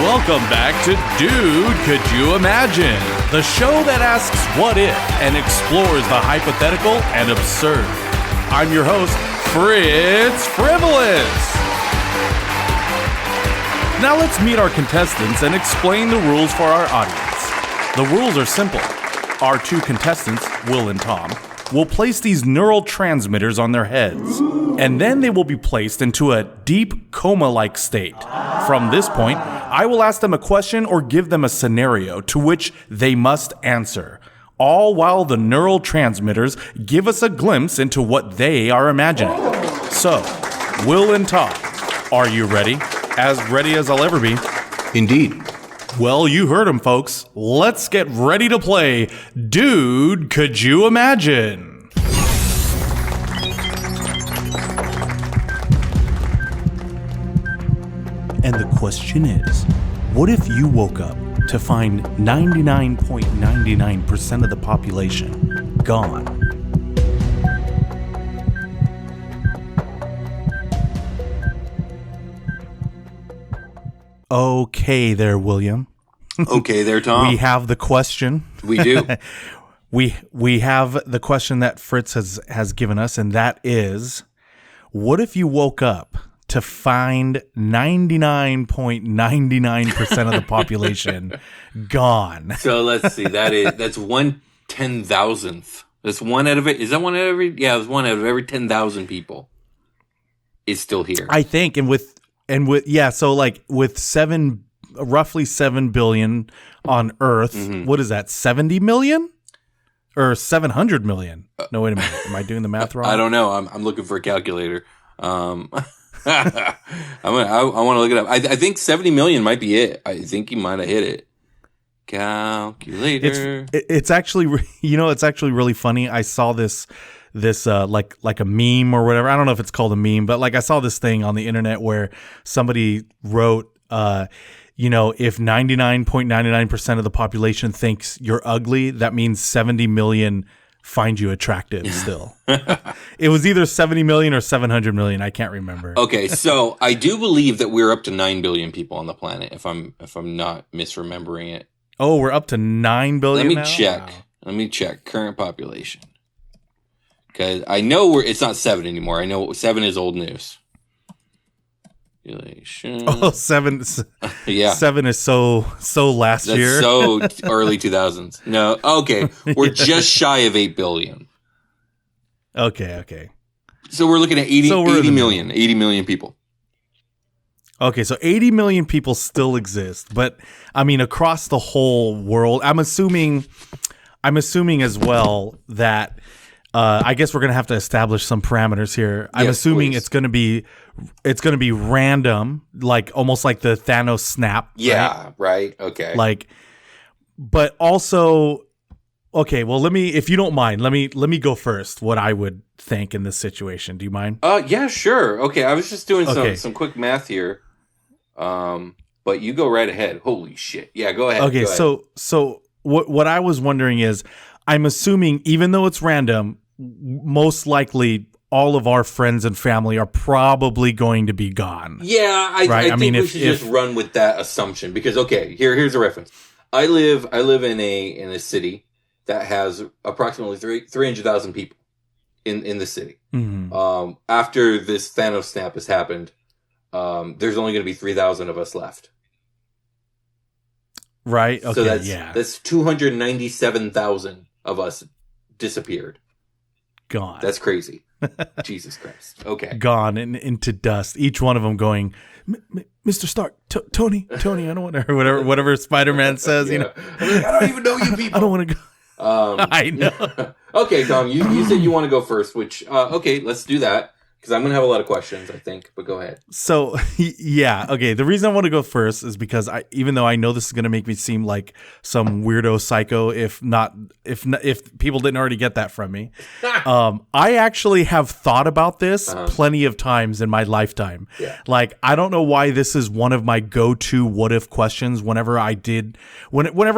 Welcome back to Dude, Could You Imagine? The show that asks what if and explores the hypothetical and absurd. I'm your host, Fritz Frivolous. Now let's meet our contestants and explain the rules for our audience. The rules are simple. Our two contestants, Will and Tom, will place these neural transmitters on their heads, and then they will be placed into a deep coma-like state. From this point, I will ask them a question or give them a scenario to which they must answer, all while the neural transmitters give us a glimpse into what they are imagining. So, Will and Tom, are you ready? As ready as I'll ever be. Indeed. Well, you heard him, folks. Let's get ready to play Dude, Could You Imagine? And the question is, what if you woke up to find 99.99% of the population gone? Okay there, William. Okay there, Tom. We have the question. We do. we have the question that Fritz has given us, and that is, what if you woke up to find 99.99% of the population gone? So let's see. That's 1/10,000th. That's one out of it. Is that one out of every? Yeah, it's one out of every 10,000 people is still here. I think, so like with roughly 7 billion on Earth, What is that? 70 million or 700 million? No, wait a minute. Am I doing the math wrong? I don't know. I'm looking for a calculator. I want to look it up. I think 70 million might be it. I think you might have hit it. Calculator. It's actually, it's actually really funny. I saw this like a meme or whatever. I don't know if it's called a meme, but like I saw this thing on the internet where somebody wrote, if 99.99% of the population thinks you're ugly, that means 70 million find you attractive still. It was either 70 million or 700 million. I can't remember. Okay, so I do believe that we're up to 9 billion people on the planet, if I'm not misremembering it. Oh, we're up to 9 billion. Let me check current population. Because I know it's not 7 anymore. I know 7 is old news. Population. Oh, 7. Yeah. 7 is so last year. So early 2000s. No, okay. We're just shy of 8 billion. Okay. So we're looking at 80 million people. Okay, so 80 million people still exist, but I mean across the whole world. I'm assuming as well that I guess we're gonna have to establish some parameters here. I'm assuming please. it's gonna be random, like almost like the Thanos snap. Yeah, right. Okay. Like, but also, okay. Well, if you don't mind, let me go first. What I would think in this situation. Do you mind? Yeah, sure. Okay, I was just doing some quick math here. But you go right ahead. Holy shit. Yeah, go ahead. Okay, go ahead. So what I was wondering is, I'm assuming even though it's random, most likely all of our friends and family are probably going to be gone. Yeah, I think we should just run with that assumption because here's a reference. I live in a city that has approximately 300,000 people in the city. Mm-hmm. After this Thanos snap has happened, there's only going to be 3,000 of us left. Right. Okay. So that's 297,000 of us disappeared. Gone. That's crazy. Jesus Christ. Okay. Gone and into dust. Each one of them going, Mr. Stark, Tony, I don't want to, whatever Spider-Man says, I don't even know you people. I don't want to go. I know. Okay, Tom, you said you want to go first, which, okay, let's do that. Because I'm going to have a lot of questions, I think, but go ahead. So, yeah, okay. The reason I want to go first is because even though I know this is going to make me seem like some weirdo psycho, if people didn't already get that from me, I actually have thought about this plenty of times in my lifetime. Yeah. Like, I don't know why this is one of my go-to what-if questions whenever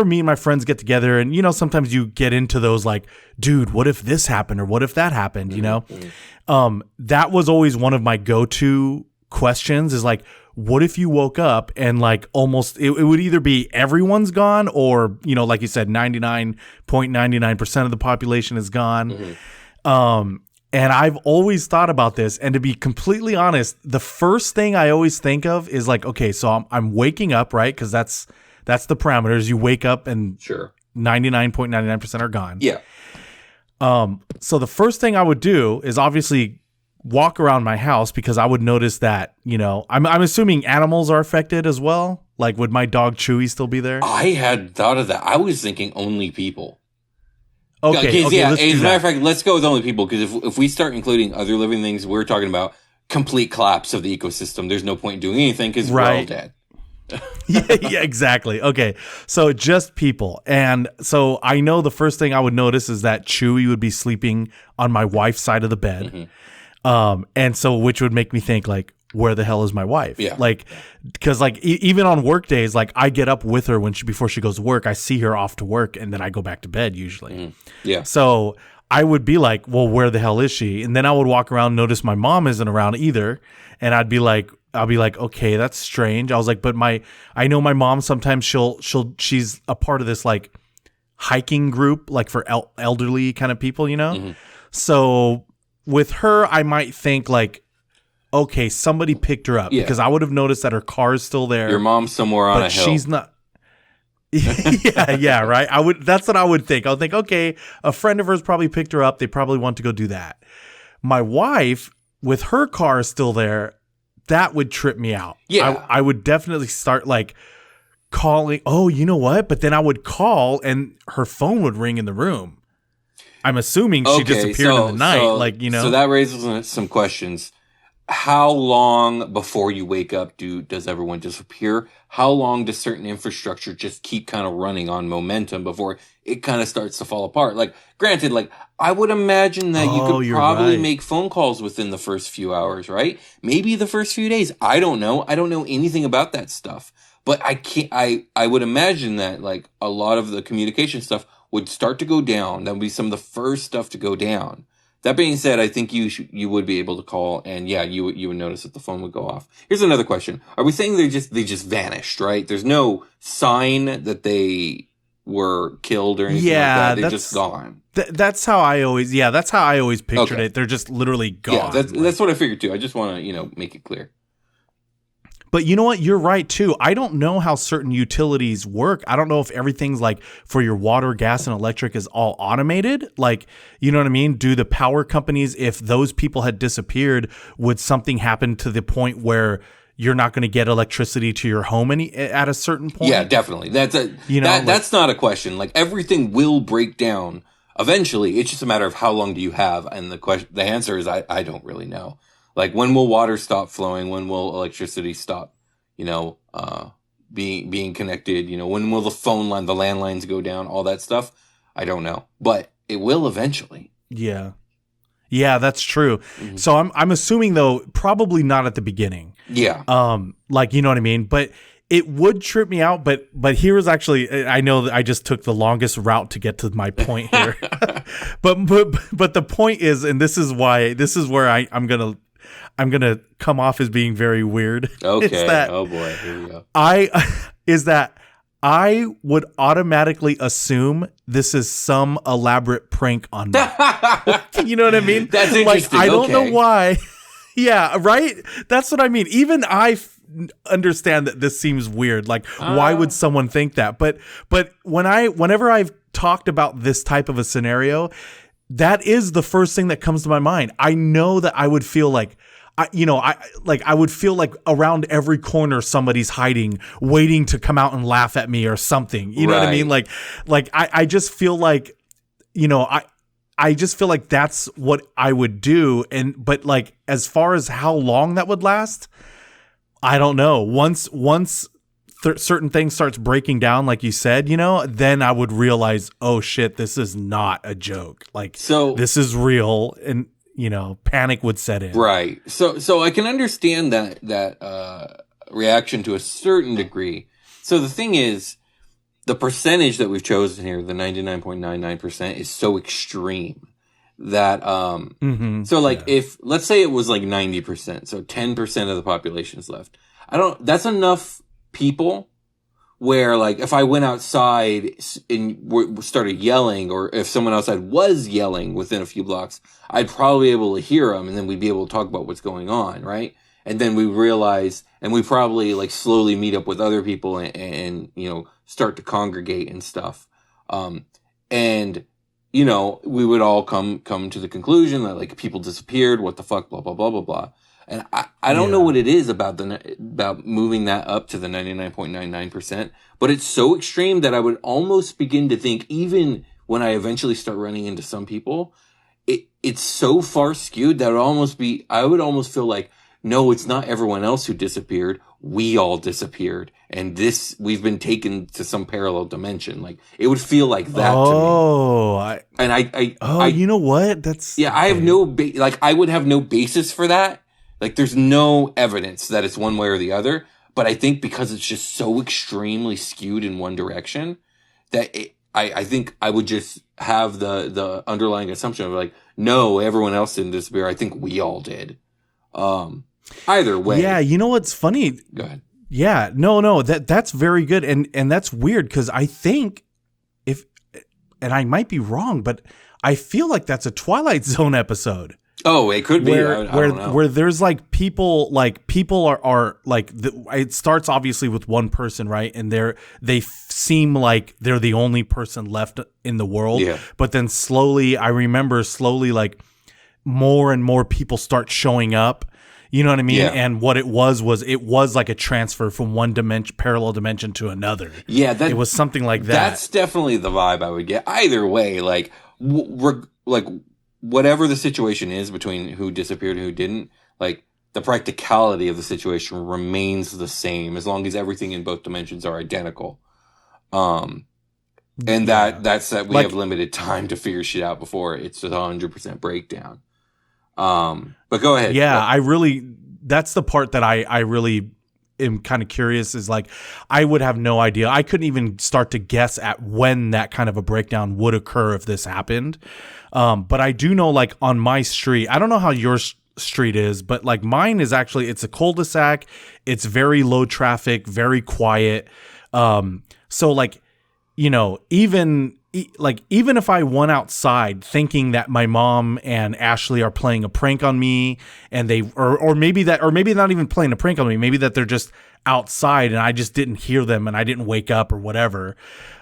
me and my friends get together, and, sometimes you get into those like, dude, what if this happened or what if that happened, That was always one of my go-to questions is like, what if you woke up and like almost it would either be everyone's gone or, you know, like you said, 99.99% of the population is gone. And I've always thought about this. And to be completely honest, the first thing I always think of is like, okay, so I'm waking up, right? Because that's the parameters. You wake up and 99.99% are gone. Yeah. So the first thing I would do is obviously walk around my house because I would notice that, you know, I'm assuming animals are affected as well. Like, would my dog Chewy still be there? I had thought of that. I was thinking only people. Okay, yeah. Let's As do a matter of fact, let's go with only people because if we start including other living things, we're talking about complete collapse of the ecosystem. There's no point in doing anything because we're all dead. yeah, exactly. Okay, so just people, and so I know the first thing I would notice is that Chewy would be sleeping on my wife's side of the bed, and so which would make me think like, where the hell is my wife? Yeah. Like, because like even on work days, like I get up with her before she goes to work. I see her off to work, and then I go back to bed usually. Yeah. So I would be like, well, where the hell is she? And then I would walk around, notice my mom isn't around either, and I'll be like, okay, that's strange. I was like, but I know my mom sometimes she's a part of this like hiking group, like for elderly kind of people, you know? So with her, I might think like, okay, somebody picked her up because I would have noticed that her car is still there. Your mom's somewhere on a hill. She's not. yeah, right. That's what I would think. I would think, okay, a friend of hers probably picked her up. They probably want to go do that. My wife, with her car still there, that would trip me out. Yeah. I would definitely start like calling. Oh, you know what? But then I would call and her phone would ring in the room. I'm assuming she disappeared in the night. Like, you know. So that raises some questions. How long before you wake up does everyone disappear? How long does certain infrastructure just keep kind of running on momentum before it kind of starts to fall apart? Like, granted, like I would imagine that you could probably make phone calls within the first few hours, right? Maybe the first few days. I don't know. I don't know anything about that stuff. But I would imagine that like a lot of the communication stuff would start to go down. That would be some of the first stuff to go down. That being said, I think you would be able to call, and yeah, you would notice that the phone would go off. Here's another question: are we saying they just vanished? Right? There's no sign that they were killed or anything like that. They're just gone. That's how I always pictured it. They're just literally gone. Yeah, that's what I figured too. I just want to make it clear. But you know what? You're right, too. I don't know how certain utilities work. I don't know if everything's like for your water, gas, and electric is all automated. Like, you know what I mean? Do the power companies, if those people had disappeared, would something happen to the point where you're not going to get electricity to your home at a certain point? Yeah, definitely. That's not a question. Like, everything will break down eventually. It's just a matter of how long do you have? And the answer is I don't really know. Like, when will water stop flowing? When will electricity stop, being connected? When will the phone line, the landlines go down? All that stuff. I don't know, but it will eventually. Yeah, that's true. Mm-hmm. So I'm assuming though, probably not at the beginning. Yeah. Like, you know what I mean? But it would trip me out. But here is actually, I know that I just took the longest route to get to my point here. but the point is, and this is where I'm gonna come off as being very weird. Okay. Oh boy, here we go. I would automatically assume this is some elaborate prank on me. You know what I mean? That's interesting. Like, I don't know why. Yeah, right? That's what I mean. Even I understand that this seems weird. Like, why would someone think that? But whenever I've talked about this type of a scenario, that is the first thing that comes to my mind. I know that I would feel like, I would feel like around every corner somebody's hiding, waiting to come out and laugh at me or something. You know what I mean? Like I just feel like, I just feel like that's what I would do. But like, as far as how long that would last, I don't know. Once certain things starts breaking down, like you said, then I would realize, oh shit, this is not a joke. Like, so this is real. And, panic would set in. Right. So I can understand that reaction to a certain degree. So the thing is, the percentage that we've chosen here, the 99.99%, is so extreme that, so like if, let's say it was like 90%, so 10% of the population is left. That's enough people where, like, if I went outside and started yelling, or if someone outside was yelling within a few blocks, I'd probably be able to hear them, and then we'd be able to talk about what's going on, right? And then we realize, and we probably, like, slowly meet up with other people and you know, start to congregate and stuff. And, you know, we would all come to the conclusion that, like, people disappeared, what the fuck, blah, blah, blah, blah, blah. And I don't know what it is about moving that up to the 99.99%, but it's so extreme that I would almost begin to think, even when I eventually start running into some people, it's so far skewed that I would almost feel like, no, it's not everyone else who disappeared. We all disappeared. And we've been taken to some parallel dimension. Like, it would feel like that to me. You know what? I have I would have no basis for that. Like, there's no evidence that it's one way or the other. But I think because it's just so extremely skewed in one direction, that I think I would just have the underlying assumption of, like, no, everyone else didn't disappear. I think we all did. Either way. Yeah, you know what's funny? Go ahead. Yeah, no, that's very good. And that's weird, because I think and I might be wrong, but I feel like that's a Twilight Zone episode. Oh, it could be. I don't know. Where there's, like, people are like, it starts obviously with one person, right? And they seem like they're the only person left in the world. Yeah. But then I remember slowly, like, more and more people start showing up. You know what I mean? Yeah. And what it was like a transfer from one parallel dimension to another. Yeah, it was something like that. That's definitely the vibe I would get. Either way, like, whatever the situation is between who disappeared and who didn't, like, the practicality of the situation remains the same as long as everything in both dimensions are identical. And that's that we have limited time to figure shit out before it's a 100% breakdown. But go ahead. Yeah, that's the part that I really am kind of curious, is, like, I would have no idea. I couldn't even start to guess at when that kind of a breakdown would occur if this happened. But I do know, like, on my street, I don't know how your street is, but, like, mine is actually, it's a cul-de-sac. It's very low traffic, very quiet. So, like, you know, even if I went outside thinking that my mom and Ashley are playing a prank on me, and or maybe not even playing a prank on me, maybe that they're just outside and I just didn't hear them and I didn't wake up or whatever.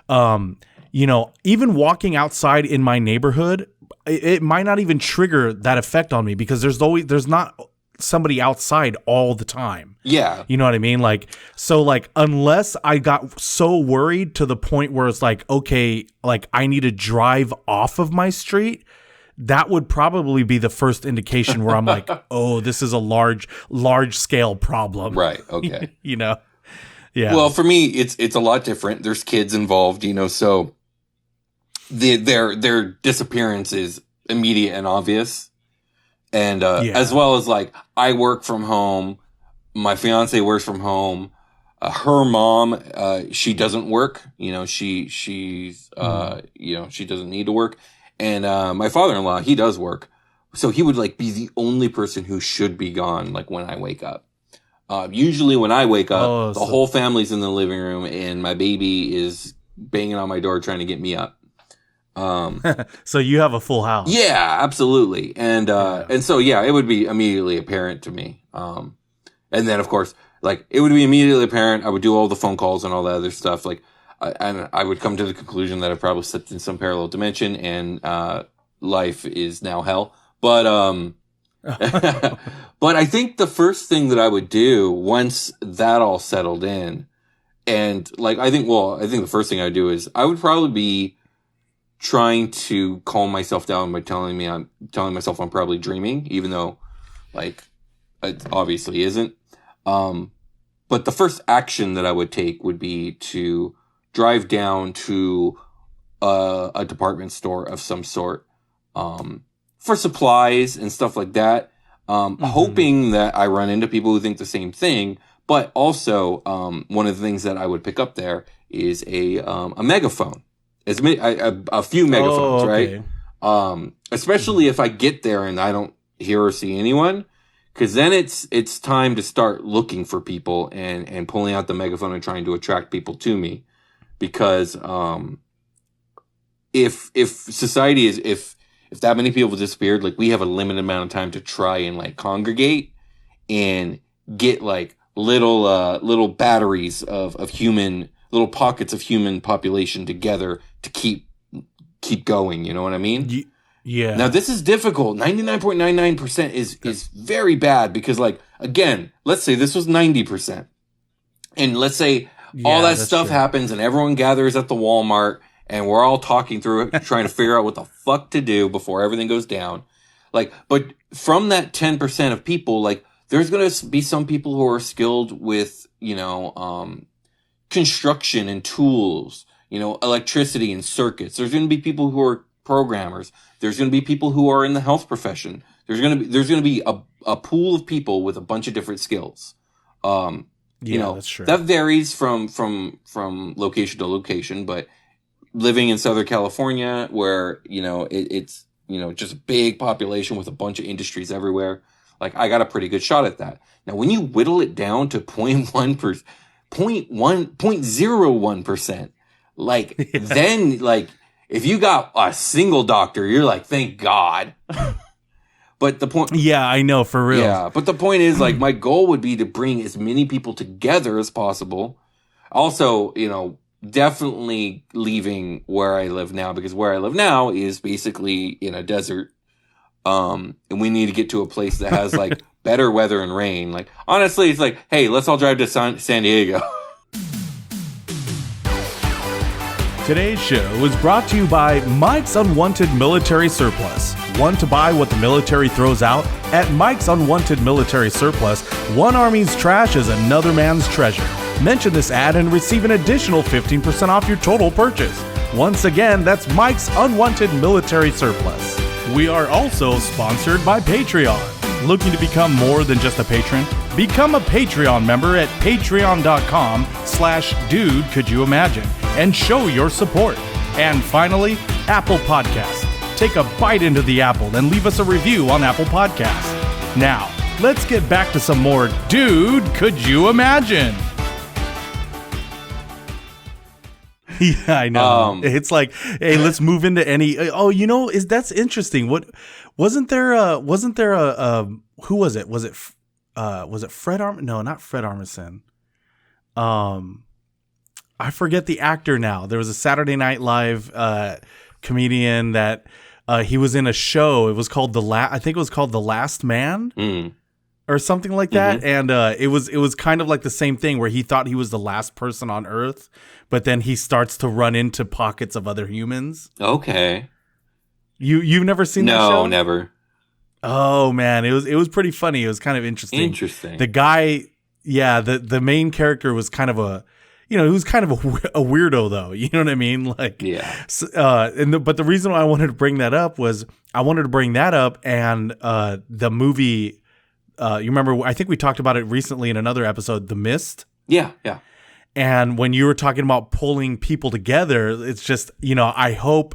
You know, even walking outside in my neighborhood, it might not even trigger that effect on me, because there's not somebody outside all the time. Yeah. You know what I mean? Like, so, like, unless I got so worried to the point where it's like, okay, like, I need to drive off of my street, that would probably be the first indication where I'm like, oh, this is a large scale problem. Right. Okay. You know? Yeah. Well, for me, it's a lot different. There's kids involved, you know, so their disappearance is immediate and obvious. And, as well as, like, I work from home. My fiance works from home. Her mom, she doesn't work. You know, she's, you know, she doesn't need to work. And, my father-in-law, he does work. So he would, like, be the only person who should be gone, like, when I wake up. Usually when I wake up, the whole family's in the living room and my baby is banging on my door trying to get me up. So you have a full house. Yeah, absolutely. And so, yeah, it would be immediately apparent to me. And then, of course, like, it would be immediately apparent. I would do all the phone calls and all that other stuff. Like, and I would come to the conclusion that I probably slept in some parallel dimension and, life is now hell. But, but I think the first thing that I would do once that all settled in, and, like, I think the first thing I'd do is I would probably be trying to calm myself down by telling myself I'm probably dreaming, even though, like, it obviously isn't. But the first action that I would take would be to drive down to a department store of some sort, for supplies and stuff like that. Hoping that I run into people who think the same thing. But also, one of the things that I would pick up there is a megaphone. A few megaphones, right? Especially if I get there and I don't hear or see anyone, Because then it's time to start looking for people and pulling out the megaphone and trying to attract people to me. Because if society is if that many people disappeared, like we have a limited amount of time to try and like congregate and get like little batteries of human, little pockets of human population together to keep going. You know what I mean? Yeah. Now this is difficult. 99.99% is very bad because, like, again, let's say this was 90%, and let's say all that stuff happens and everyone gathers at the Walmart and we're all talking through it, trying to figure out what the fuck to do before everything goes down. Like, but from that 10% of people, like, there's going to be some people who are skilled with, construction and tools, electricity and circuits. There's going to be people who are programmers. There's going to be people who are in the health profession. There's going to be a pool of people with a bunch of different skills. That's true. That varies from location to location, but living in Southern California where, it's just a big population with a bunch of industries everywhere. Like, I got a pretty good shot at that. Now, when you whittle it down to 0.01%, like, then, like, if you got a single doctor, you're like, thank God. But the point... Yeah, I know, for real. Yeah, but the point is, like, my goal would be to bring as many people together as possible. Also, definitely leaving where I live now, because where I live now is basically in a desert. And we need to get to a place that has, like, better weather and rain. Like, honestly, it's like, hey, let's all drive to San Diego. Today's show is brought to you by Mike's Unwanted Military Surplus. Want to buy what the military throws out? At Mike's Unwanted Military Surplus, one army's trash is another man's treasure. Mention this ad and receive an additional 15% off your total purchase. Once again, that's Mike's Unwanted Military Surplus. We are also sponsored by Patreon. Looking to become more than just a patron? Become a Patreon member at patreon.com/dude could you imagine and show your support. And finally, Apple Podcasts. Take a bite into the apple and leave us a review on Apple Podcasts. Now, let's get back to some more Dude Could You Imagine? Yeah, I know. It's like, hey, let's move into any. Oh, that's interesting. What wasn't there? Who was it? Was it Fred Armisen? No, not Fred Armisen. I forget the actor now. There was a Saturday Night Live comedian that he was in a show. It was called I think it was called The Last Man. Or something like that. Mm-hmm. And it was kind of like the same thing where he thought he was the last person on Earth, but then he starts to run into pockets of other humans. Okay. You've never seen that show? No, never. Oh man, it was pretty funny. It was kind of interesting. Interesting. The guy, the main character was kind of he was kind of a weirdo though. You know what I mean? Like, yeah. But the reason why I wanted to bring that up was and the movie. You remember, I think we talked about it recently in another episode, The Mist. Yeah. And when you were talking about pulling people together, it's just, I hope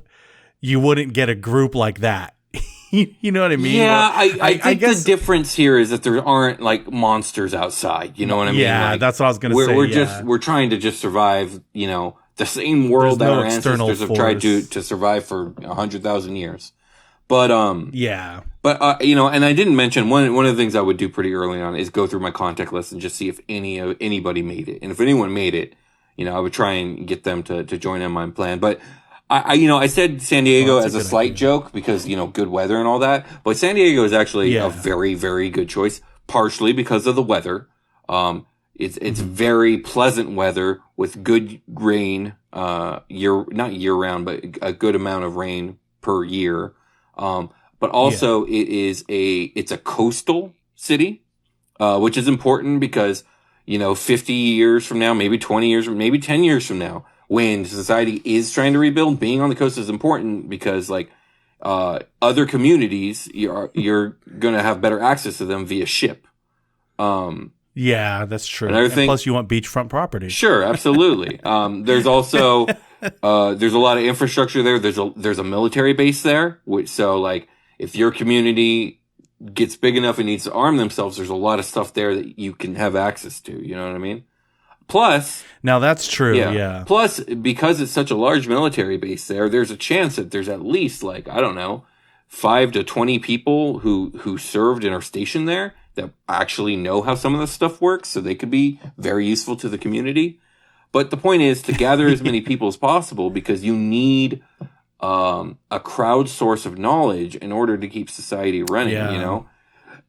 you wouldn't get a group like that. You know what I mean? Yeah, I think guess the difference here is that there aren't like monsters outside. You know what I mean? Yeah, like, that's what I was going to say. We're trying to just survive, the same world that our ancestors have tried to survive for 100,000 years. But yeah. But and I didn't mention one of the things I would do pretty early on is go through my contact list and just see if anybody made it, and if anyone made it, I would try and get them to join in my plan. But I said San Diego as a slight joke because good weather and all that, but San Diego is actually a very, very good choice, partially because of the weather. It's very pleasant weather with good rain not year round, but a good amount of rain per year. But also it's a coastal city, which is important because, 50 years from now, maybe 20 years, maybe 10 years from now, when society is trying to rebuild, being on the coast is important because other communities, you're going to have better access to them via ship. Yeah, that's true. And plus you want beachfront property. Sure. Absolutely. There's also, there's a lot of infrastructure there. There's a military base there, if your community gets big enough and needs to arm themselves, there's a lot of stuff there that you can have access to. You know what I mean? Plus, now that's true. Yeah. Plus, because it's such a large military base there, there's a chance that there's at least like, I don't know, 5 to 20 people who served and are stationed there that actually know how some of this stuff works, so they could be very useful to the community. But the point is to gather as many people as possible, because you need a crowd source of knowledge in order to keep society running. You know,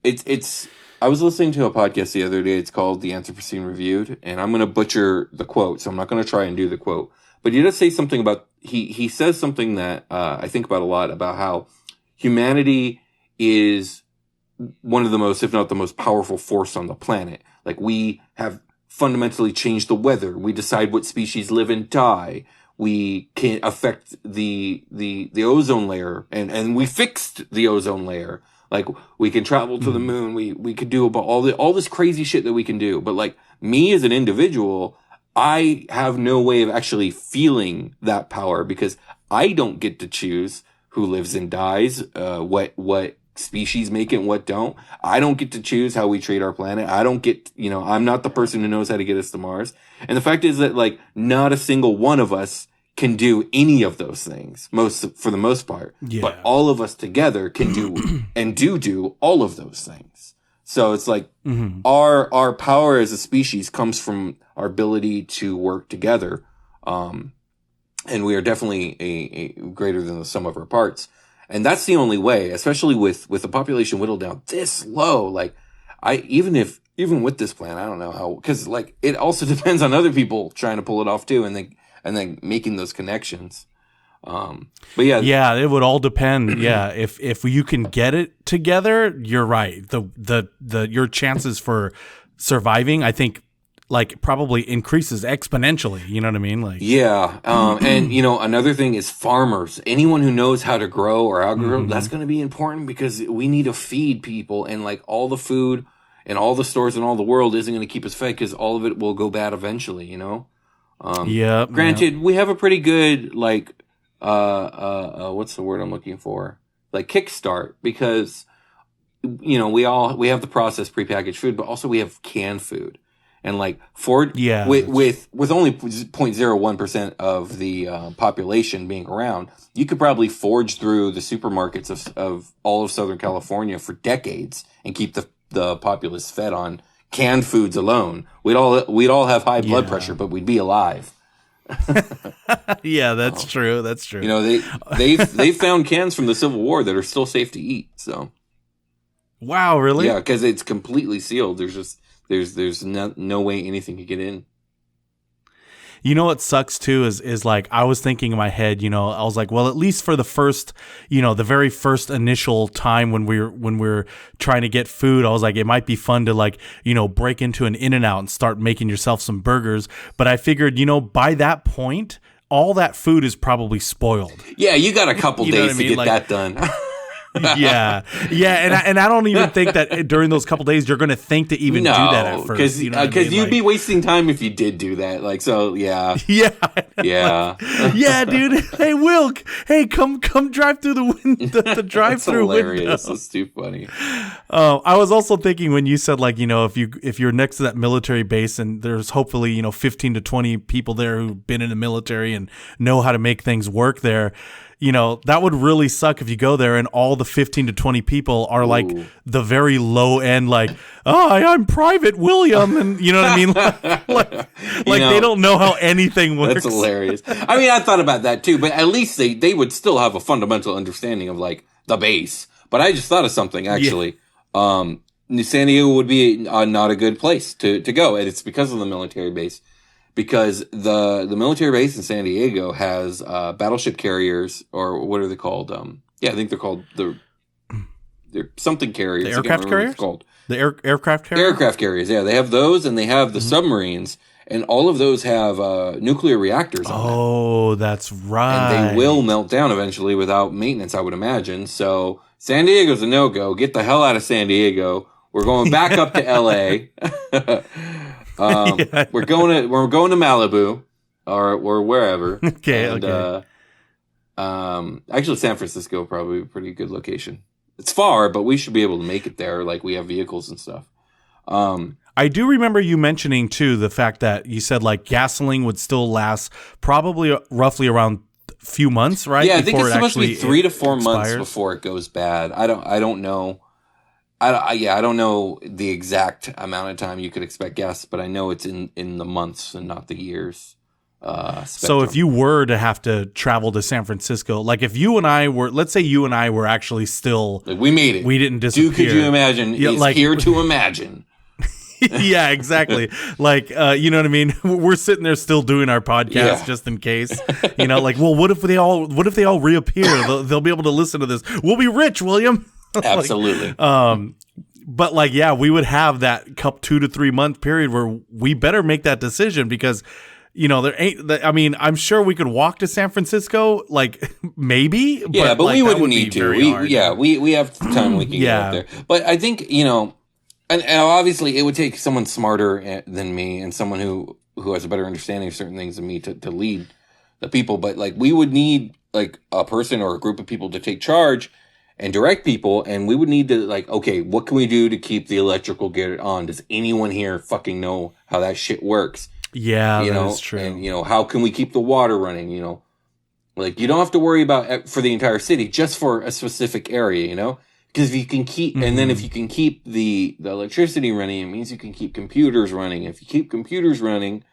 it's. I was listening to a podcast the other day. It's called The Anthropocene Reviewed, and I'm going to butcher the quote, so I'm not going to try and do the quote. But he does say something about he says something that I think about a lot, about how humanity is one of the most, if not the most powerful force on the planet. Like, we have fundamentally changed the weather. We decide what species live and die. We can affect the ozone layer, and we fixed the ozone layer. Like, we can travel to the moon. We could do about all this crazy shit that we can do. But like, me as an individual, I have no way of actually feeling that power, because I don't get to choose who lives and dies, what species make it and what don't. I don't get to choose how we treat our planet. I don't get, I'm not the person who knows how to get us to Mars. And the fact is that, like, not a single one of us can do any of those things, for the most part. Yeah. But all of us together can do and do all of those things. So it's like, our power as a species comes from our ability to work together. And we are definitely a greater than the sum of our parts. And that's the only way, especially with the population whittled down this low. Like, even with this plan, I don't know how, because like, it also depends on other people trying to pull it off too, and then making those connections. But yeah, it would all depend. Yeah, if you can get it together, you're right. Your chances for surviving, I think, like, probably increases exponentially. You know what I mean? Like, yeah. And another thing is farmers. Anyone who knows how to grow or outgrow, that's going to be important, because we need to feed people, and like, all the food and all the stores in all the world isn't going to keep us fed, because all of it will go bad eventually. Granted, we have a pretty good, like, what's the word I'm looking for? Like, kickstart, because we have the processed prepackaged food, but also we have canned food. And like, with only 0.01% of the population being around, you could probably forge through the supermarkets of all of Southern California for decades and keep the populace fed on canned foods alone. We'd all have high blood pressure, but we'd be alive. Yeah, that's true. That's true. They found cans from the Civil War that are still safe to eat. So, wow, really? Yeah, because it's completely sealed. There's no way anything could get in. You know what sucks too is like, I was thinking in my head, I was like, well, at least for the first, the very first initial time when we're trying to get food, I was like, it might be fun to, like, break into an In-N-Out and start making yourself some burgers. But I figured, by that point, all that food is probably spoiled. Yeah, you got a couple days to get that done. yeah, and I don't even think that during those couple days you're going to think to even do that at first, because you'd be wasting time if you did do that. Like, so yeah, yeah, dude. Hey, Will, come drive through the drive-through window. That's too funny. I was also thinking when you said, like, if you're next to that military base and there's hopefully 15 to 20 people there who've been in the military and know how to make things work there. That would really suck if you go there and all the 15 to 20 people are like the very low end, like, oh, I'm Private William. And you know what I mean? Like they don't know how anything works. That's hilarious. I mean, I thought about that too, but at least they would still have a fundamental understanding of, like, the base. But I just thought of something, actually. Yeah. San Diego would be not a good place to go. And it's because of the military base. Because the military base in San Diego has battleship carriers, or what are they called? I think they're called they're something carriers. The aircraft carriers? Called the aircraft carriers. Aircraft carriers. Yeah, they have those, and they have the submarines, and all of those have nuclear reactors on them. Oh, that's right. And they will melt down eventually without maintenance, I would imagine. So San Diego's a no-go. Get the hell out of San Diego. We're going back up to L.A. We're going to Malibu or wherever. Okay. Actually, San Francisco probably a pretty good location. It's far, but we should be able to make it there. Like, we have vehicles and stuff. I do remember you mentioning too the fact that you said like gasoline would still last probably roughly around a few months, right? Yeah, I think it's supposed to be 3 to 4 months before it goes bad. I don't know. I don't know the exact amount of time you could expect gas, but I know it's in the months and not the years. So if you were to have to travel to San Francisco, like if you and I were, let's say you and I were actually still, like we made it. We didn't disappear. Dude, could you imagine? Yeah, like here to imagine. Yeah, exactly. Like, you know what I mean? We're sitting there still doing our podcast just in case, you know, like, well, what if they all reappear? They'll be able to listen to this. We'll be rich, William. Absolutely. But like, yeah, we would have that 2 to 3 month period where we better make that decision because, you know, there ain't, I mean, I'm sure we could walk to San Francisco, like maybe. Yeah, but like, we wouldn't need to. We have time we can get up there. But I think, you know, and obviously it would take someone smarter than me and someone who has a better understanding of certain things than me to lead the people. But like, we would need like a person or a group of people to take charge and direct people, and we would need to like, okay, what can we do to keep the electrical grid on? Does anyone here fucking know how that shit works? Yeah, that's true. And, you know, how can we keep the water running? You know, like you don't have to worry about for the entire city, just for a specific area, you know? Because if you can keep, and then if you can keep the electricity running, it means you can keep computers running. If you keep computers running,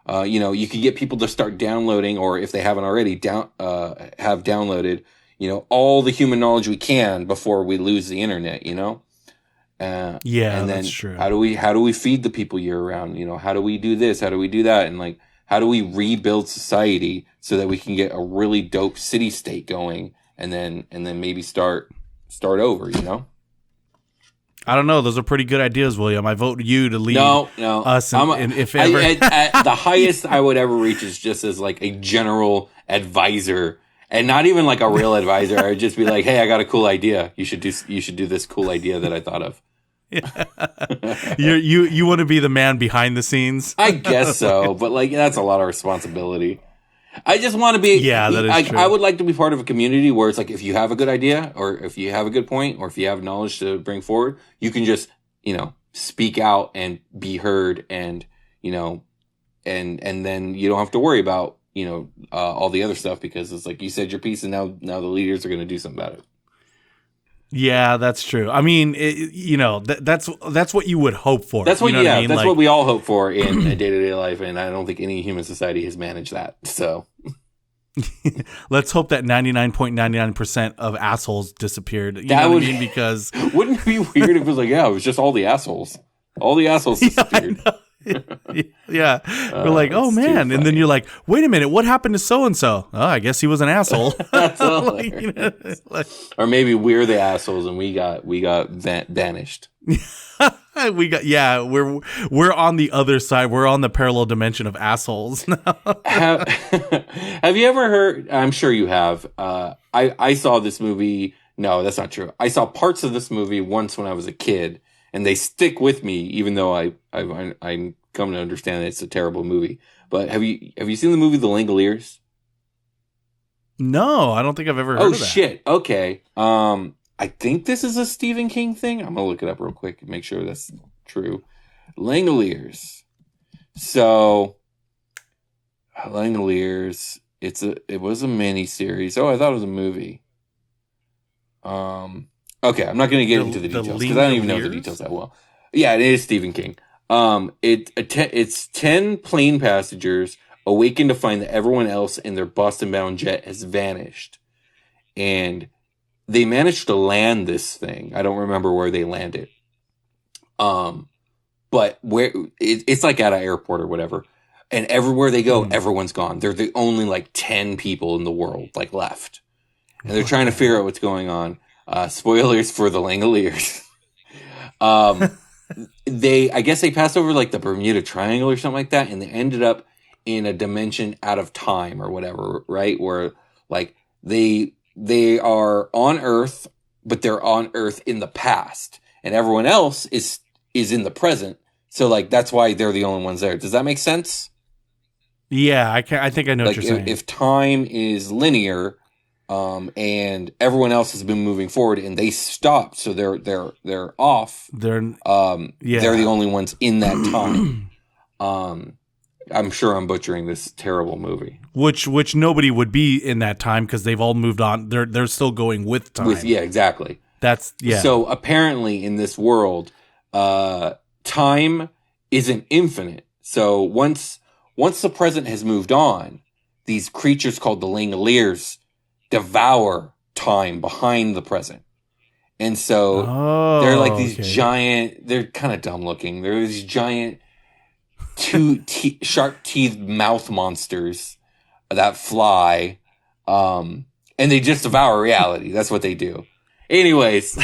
you know, you can get people to start downloading, or if they haven't already have downloaded, you know, all the human knowledge we can before we lose the internet, you know? And then that's true. How do we feed the people year round? You know, how do we do this? How do we do that? And like, how do we rebuild society so that we can get a really dope city state going and then maybe start over, you know? I don't know. Those are pretty good ideas, William. I vote you to lead us. And if ever, at the highest I would ever reach is just as like a general advisor, and not even like a real advisor. I would just be like, "Hey, I got a cool idea. You should do this cool idea that I thought of." You want to be the man behind the scenes? I guess so, but like that's a lot of responsibility. I just want to be. Yeah, that is true. I would like to be part of a community where it's like, if you have a good idea, or if you have a good point, or if you have knowledge to bring forward, you can just, you know, speak out and be heard, and you know, and then you don't have to worry about, you know, all the other stuff, because it's like you said your piece, and now the leaders are going to do something about it. Yeah, that's true. I mean, you know, that's what you would hope for. That's what, you know what I mean? That's like, what we all hope for in a day-to-day life, and I don't think any human society has managed that. So, let's hope that 99.99% of assholes disappeared. You know what I mean? Because wouldn't it be weird if it was like, yeah, it was just all the assholes. All the assholes disappeared. Yeah, we're like, oh man, and then you're like, wait a minute, what happened to so and so? Oh, I guess he was an asshole. That's like, you know, or maybe we're the assholes and we got vanished. We're on the other side. We're on the parallel dimension of assholes now. Have you ever heard? I'm sure you have. I saw this movie. No, that's not true. I saw parts of this movie once when I was a kid, and they stick with me, even though I'm come to understand that it's a terrible movie. But have you seen the movie The Langoliers? No, I don't think I've ever heard of that. Oh shit. Okay. I think this is a Stephen King thing. I'm gonna look it up real quick and make sure that's true. Langoliers. So Langoliers. It was a mini series. Oh, I thought it was a movie. Okay, I'm not going to get into the details because I don't even know the details that well. Yeah, it is Stephen King. It's 10 plane passengers awaken to find that everyone else in their Boston-bound jet has vanished, and they managed to land this thing. I don't remember where they landed. But where it's like at an airport or whatever, and everywhere they go, everyone's gone. They're the only like 10 people in the world like left, and they're trying to figure out what's going on. Spoilers for The Langoliers. I guess they passed over like the Bermuda Triangle or something like that, and they ended up in a dimension out of time or whatever, right? Where like they are on Earth, but they're on Earth in the past, and everyone else is in the present. So like that's why they're the only ones there. Does that make sense? Yeah, I think I know what you're saying. If time is linear, and everyone else has been moving forward, and they stopped, so they're off. They're the only ones in that time. I'm sure I'm butchering this terrible movie. Which nobody would be in that time because they've all moved on. They're still going with time. Exactly. Yeah. So apparently in this world, time isn't infinite. So once the present has moved on, these creatures called the Langoliers devour time behind the present. And so they're like these giant, they're kind of dumb looking. They're these giant sharp-teethed mouth monsters that fly, and they just devour reality. That's what they do. Anyways,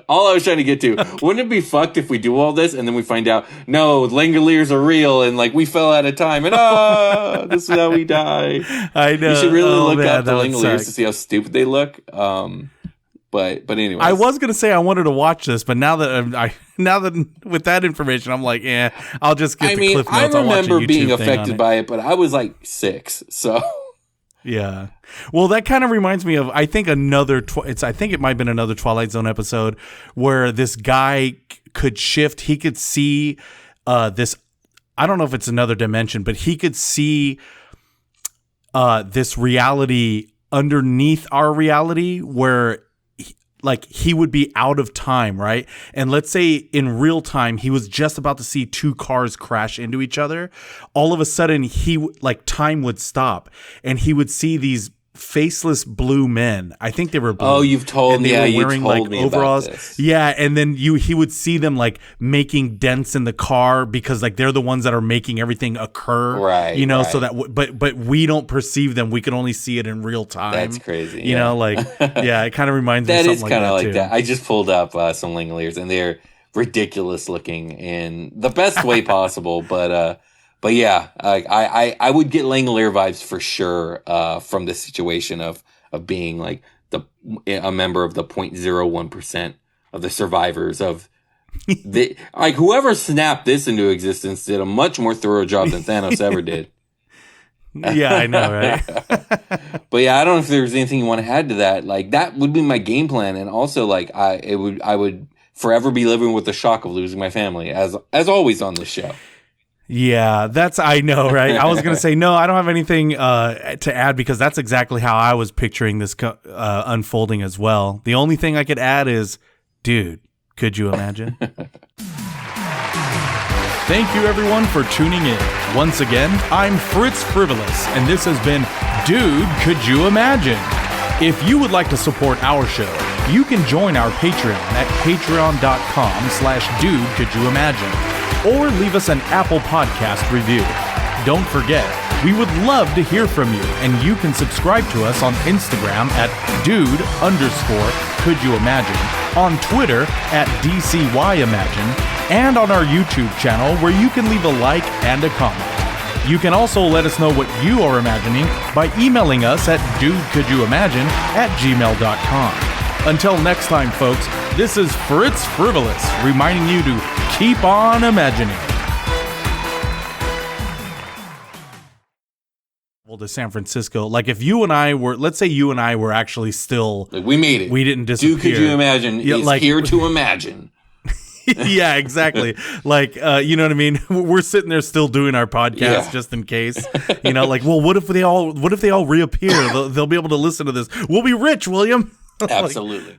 all I was trying to get to, wouldn't it be fucked if we do all this and then we find out, no, Langoliers are real and like we fell out of time and this is how we die. I know. You should really look up the Langoliers to see how stupid they look. But anyway, I was gonna say I wanted to watch this, but now that with that information, I'm like, I'll just get the cliff notes. I remember being affected by it, but I was like 6, so. Yeah. Well, that kind of reminds me of, I think I think it might have been another Twilight Zone episode where this guy could shift. He could see this, I don't know if it's another dimension, but he could see this reality underneath our reality where he would be out of time, right? And let's say in real time, he was just about to see 2 cars crash into each other. All of a sudden, time would stop and he would see these faceless blue men. I think they were blue. Oh, you've told me. They were wearing me overalls. About this. Yeah, and then he would see them making dents in the car because they're the ones that are making everything occur. Right. Right. So that but we don't perceive them. We can only see it in real time. That's crazy. You know, it kind of reminds me of something like that. That is kind of like that. I just pulled up some Langoliers and they're ridiculous looking in the best way possible, But yeah, I would get Langolier vibes for sure from this situation of being a member of the 0.01% of the survivors of whoever snapped this into existence did a much more thorough job than Thanos ever did. Yeah, I know, right? But yeah, I don't know if there's anything you want to add to that. That would be my game plan, and also I would forever be living with the shock of losing my family, as always on this show. Yeah, I know, right? I was going to say, no, I don't have anything to add because that's exactly how I was picturing this unfolding as well. The only thing I could add is, dude, could you imagine? Thank you, everyone, for tuning in. Once again, I'm Fritz Frivolous, and this has been Dude, Could You Imagine? If you would like to support our show, you can join our Patreon at patreon.com/dudecouldyoumagine. Or leave us an Apple Podcast review. Don't forget, we would love to hear from you, and you can subscribe to us on Instagram at dude_couldyoumagine, on Twitter at DCYimagine, and on our YouTube channel where you can leave a like and a comment. You can also let us know what you are imagining by emailing us at dudecouldyoumagine@gmail.com. Until next time, folks, this is Fritz Frivolous reminding you to keep on imagining. Well, to San Francisco, if you and I were, let's say you and I were actually still, we made it. We didn't disappear. Dude, could you imagine? Is here to imagine. Yeah, exactly. You know what I mean? We're sitting there still doing our podcast just in case. Well, what if they all reappear? They'll be able to listen to this. We'll be rich, William. Absolutely.